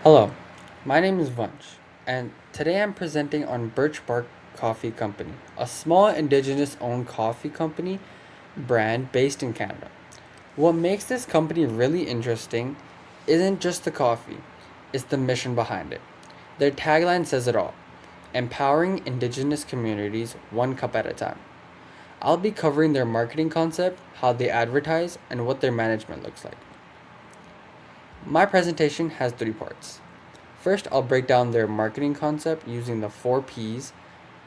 Hello, my name is Vunsh, and today I'm presenting on Birch Coffee Company, a small indigenous owned coffee company brand based in Canada. What makes this company really interesting isn't just the coffee, it's the mission behind it. Their tagline says it all: empowering indigenous communities one cup at a time. I'll be covering their marketing concept, how they advertise, and what their management looks like. My presentation has three parts. First, I'll break down their marketing concept using the four P's: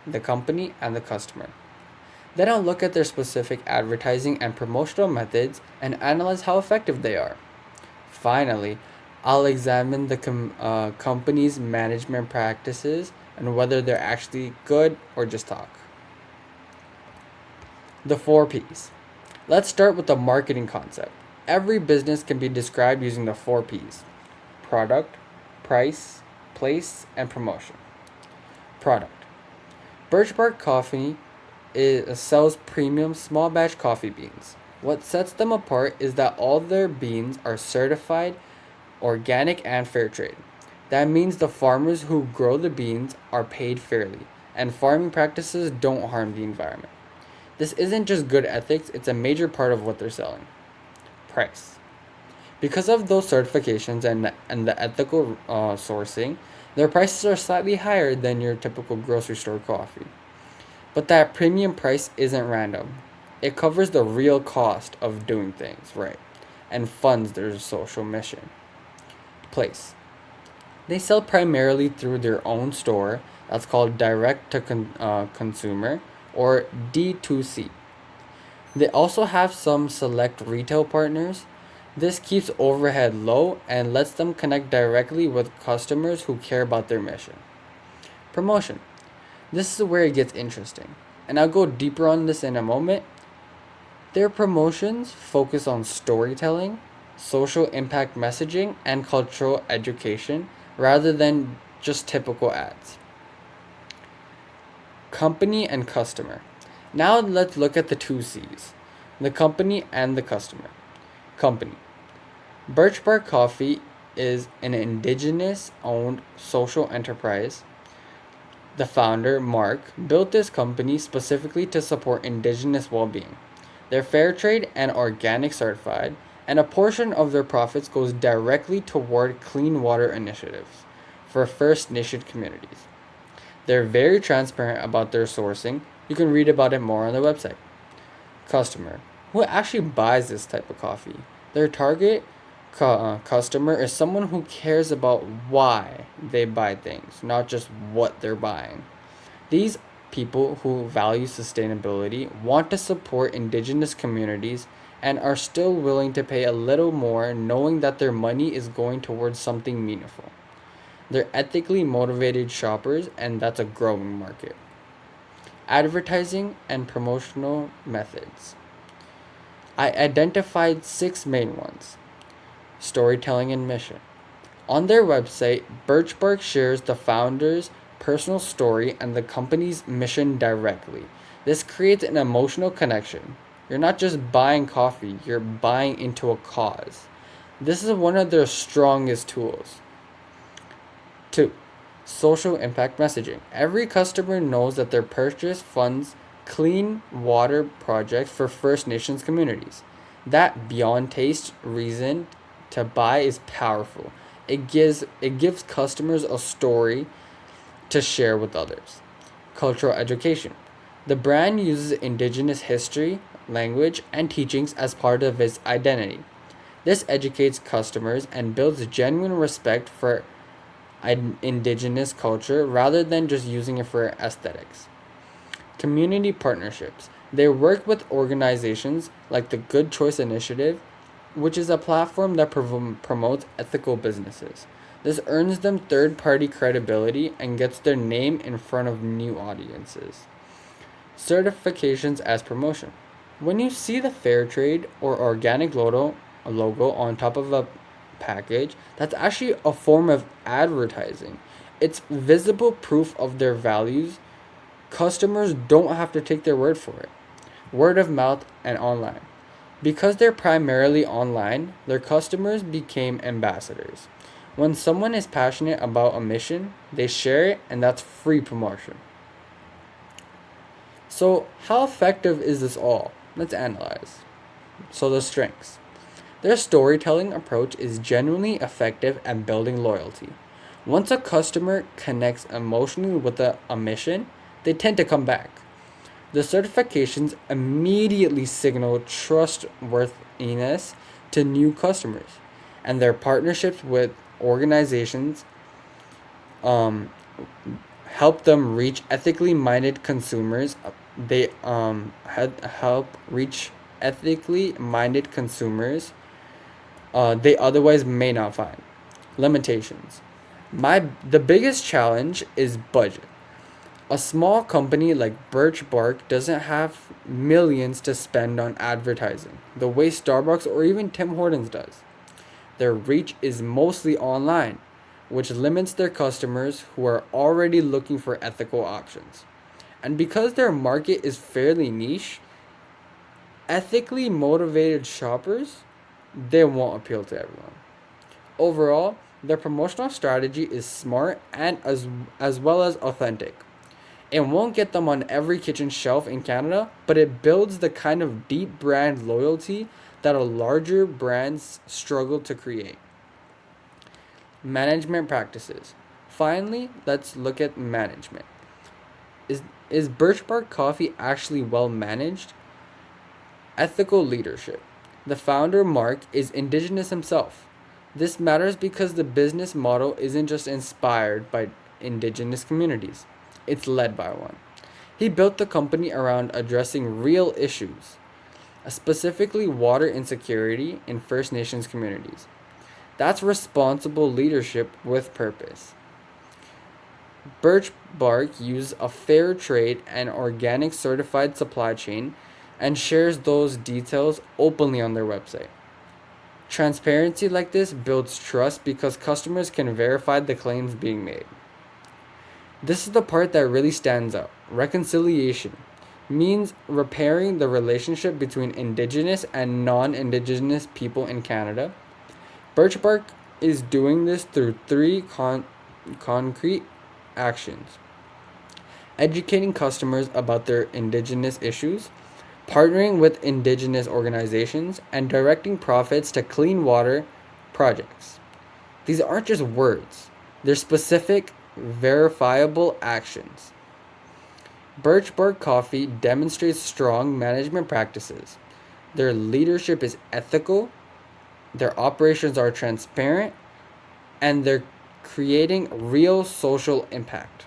the company and the customer. Then I'll look at their specific advertising and promotional methods and analyze how effective they are. Finally, I'll examine the company's management practices and whether they're actually good or just talk. The four P's. Let's start with the marketing concept. Every business can be described using the four P's: product, price, place, and promotion. Product. Birch Bark Coffee sells premium small batch coffee beans. What sets them apart is that all their beans are certified organic and fair trade. That means the farmers who grow the beans are paid fairly, and farming practices don't harm the environment. This isn't just good ethics, it's a major part of what they're selling. Price. Because of those certifications and the ethical sourcing, their prices are slightly higher than your typical grocery store coffee. But that premium price isn't random. It covers the real cost of doing things right and funds their social mission. Place. They sell primarily through their own store, that's called direct to consumer, or D2C. They also have some select retail partners. This keeps overhead low and lets them connect directly with customers who care about their mission. Promotion. This is where it gets interesting, and I'll go deeper on this in a moment. Their promotions focus on storytelling, social impact messaging, and cultural education rather than just typical ads. Company and customer. Now let's look at the two C's: the company and the customer. Company. Birch Bark Coffee is an indigenous owned social enterprise. The founder, Mark, built this company specifically to support indigenous well being. They're fair trade and organic certified, and a portion of their profits goes directly toward clean water initiatives for First Nation communities. They're very transparent about their sourcing. You can read about it more on their website. Customer. Who actually buys this type of coffee? Their target customer is someone who cares about why they buy things, not just what they're buying. These people who value sustainability, want to support indigenous communities, and are still willing to pay a little more knowing that their money is going towards something meaningful. They're ethically motivated shoppers, and that's a growing market. Advertising and promotional methods. I identified six main ones: storytelling and mission. On their website, Birch Bark shares the founder's personal story and the company's mission directly. This creates an emotional connection. You're not just buying coffee, you're buying into a cause. This is one of their strongest tools. 2. Social impact messaging. Every customer knows that their purchase funds clean water projects for First Nations communities. That beyond taste reason to buy is powerful. It gives customers a story to share with others. Cultural education. The brand uses indigenous history, language, and teachings as part of its identity. This educates customers and builds genuine respect for indigenous culture rather than just using it for aesthetics. Community partnerships. They work with organizations like the Good Choice Initiative, which is a platform that promotes ethical businesses. This earns them third party credibility and gets their name in front of new audiences. Certifications as promotion. When you see the fair trade or organic logo on top of a package, that's actually a form of advertising. It's visible proof of their values. Customers don't have to take their word for it. Word of mouth and online. Because they're primarily online, their customers became ambassadors. When someone is passionate about a mission, they share it, and that's free promotion. So, how effective is this all? Let's analyze. So, the strengths. Their storytelling approach is genuinely effective at building loyalty. Once a customer connects emotionally with a mission, they tend to come back. The certifications immediately signal trustworthiness to new customers, and their partnerships with organizations um, help them reach ethically minded consumers. They help reach ethically minded consumers they otherwise may not find. Limitations. The biggest challenge is budget. A small company like Birch Bark doesn't have millions to spend on advertising, the way Starbucks or even Tim Hortons does. Their reach is mostly online, which limits their customers who are already looking for ethical options. And because their market is fairly niche, ethically motivated shoppers, they won't appeal to everyone. Overall, their promotional strategy is smart and as well as authentic. It won't get them on every kitchen shelf in Canada, but it builds the kind of deep brand loyalty that a larger brands struggle to create. Management practices. Finally, let's look at management. Is Birch Bark Coffee actually well managed? Ethical leadership. The founder, Mark, is Indigenous himself. This matters because the business model isn't just inspired by Indigenous communities, it's led by one. He built the company around addressing real issues, specifically water insecurity in First Nations communities. That's responsible leadership with purpose. Birch Bark uses a fair trade and organic certified supply chain and shares those details openly on their website. Transparency like this builds trust because customers can verify the claims being made. This is the part that really stands out. Reconciliation means repairing the relationship between Indigenous and non-Indigenous people in Canada. Birch Bark is doing this through three concrete actions: educating customers about their Indigenous issues, partnering with Indigenous organizations, and directing profits to clean water projects. These aren't just words, they're specific, verifiable actions. Birch Bark Coffee demonstrates strong management practices. Their leadership is ethical, their operations are transparent, and they're creating real social impact.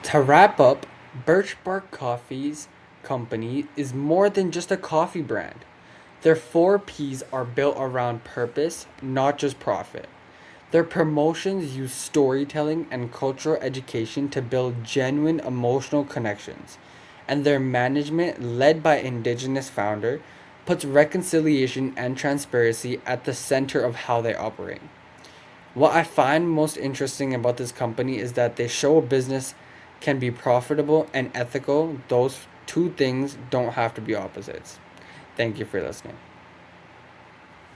To wrap up, Birch Bark Coffee's company is more than just a coffee brand. Their 4 Ps are built around purpose, not just profit. Their promotions use storytelling and cultural education to build genuine emotional connections. And their management, led by Indigenous founder, puts reconciliation and transparency at the center of how they operate. What I find most interesting about this company is that they show a business can be profitable and ethical. Those two things don't have to be opposites. Thank you for listening.